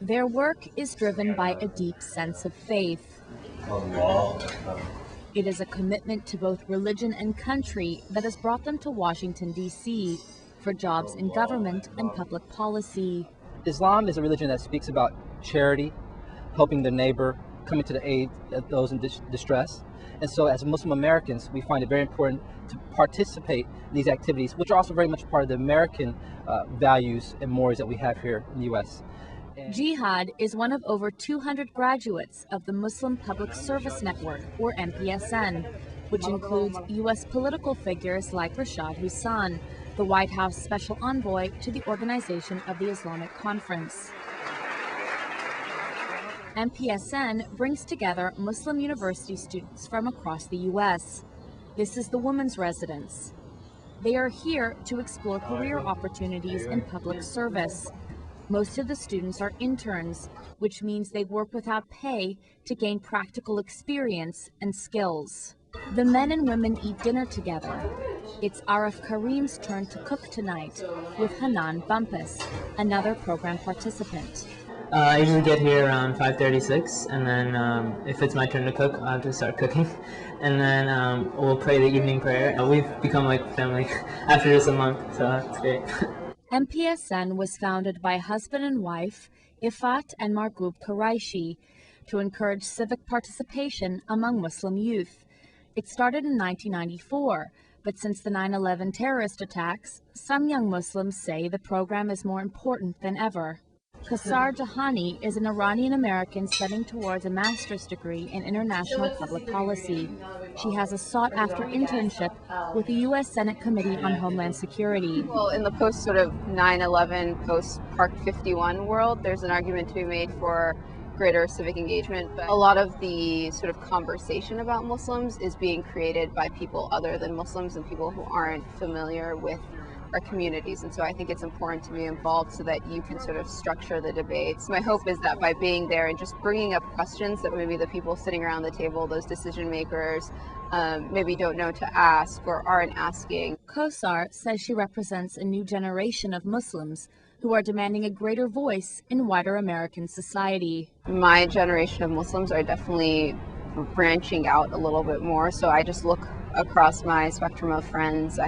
Their work is driven by a deep sense of faith. It is a commitment to both religion and country that has brought them to Washington, D.C. for jobs in government and public policy. Islam is a religion that speaks about charity, helping the neighbor, coming to the aid of those in distress. And so as Muslim Americans, we find it very important to participate in these activities, which are also very much part of the American values and mores that we have here in the U.S. Jihad is one of over 200 graduates of the Muslim Public Service Network, or MPSN, which includes U.S. political figures like Rashad Hussain, the White House Special Envoy to the Organization of the Islamic Conference. MPSN brings together Muslim university students from across the U.S. This is the Women's Residence. They are here to explore career opportunities in public service. Most of the students are interns, which means they work without pay to gain practical experience and skills. The men and women eat dinner together. It's Arif Karim's turn to cook tonight with Hanan Bumpus, another program participant. I usually get here around 5:36, and then if it's my turn to cook, I'll have to start cooking. And then we'll pray the evening prayer. We've become like family after just a month, so it's great. MPSN was founded by husband and wife, Ifat and Margub Quraishi, to encourage civic participation among Muslim youth. It started in 1994, but since the 9/11 terrorist attacks, some young Muslims say the program is more important than ever. Kausar Jahani is an Iranian-American studying towards a master's degree in international public policy. She has a sought-after internship with the U.S. Senate Committee on Homeland Security. Well, in the post sort of 9/11, post Park 51 world, there's an argument to be made for greater civic engagement, but a lot of the sort of conversation about Muslims is being created by people other than Muslims and people who aren't familiar with our communities, and so I think it's important to be involved so that you can sort of structure the debates. My hope is that by being there and just bringing up questions that maybe the people sitting around the table, those decision makers, maybe don't know to ask or aren't asking. Kausar says she represents a new generation of Muslims who are demanding a greater voice in wider American society. My generation of Muslims are definitely branching out a little bit more, so I just look across my spectrum of friends.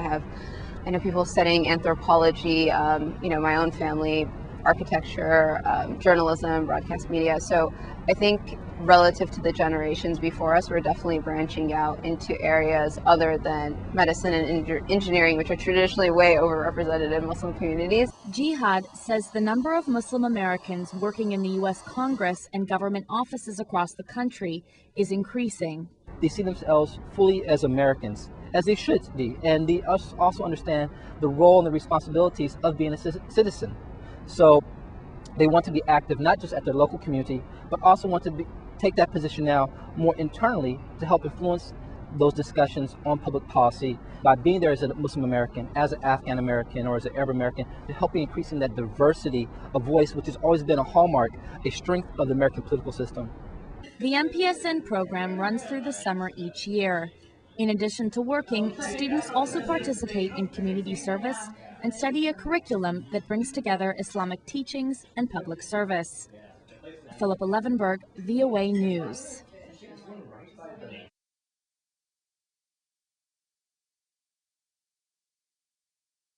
I know people studying anthropology, my own family, architecture, journalism, broadcast media. So I think relative to the generations before us, we're definitely branching out into areas other than medicine and engineering, which are traditionally way overrepresented in Muslim communities. Jihad says the number of Muslim Americans working in the U.S. Congress and government offices across the country is increasing. They see themselves fully as Americans, as they should be, and they also understand the role and the responsibilities of being a citizen. So they want to be active not just at their local community, but also want to take that position now more internally to help influence those discussions on public policy by being there as a Muslim American, as an Afghan American, or as an Arab American, to help increasing that diversity of voice, which has always been a hallmark, a strength of the American political system. The MPSN program runs through the summer each year. In addition to working, students also participate in community service and study a curriculum that brings together Islamic teachings and public service. Philippa Levenberg, VOA News.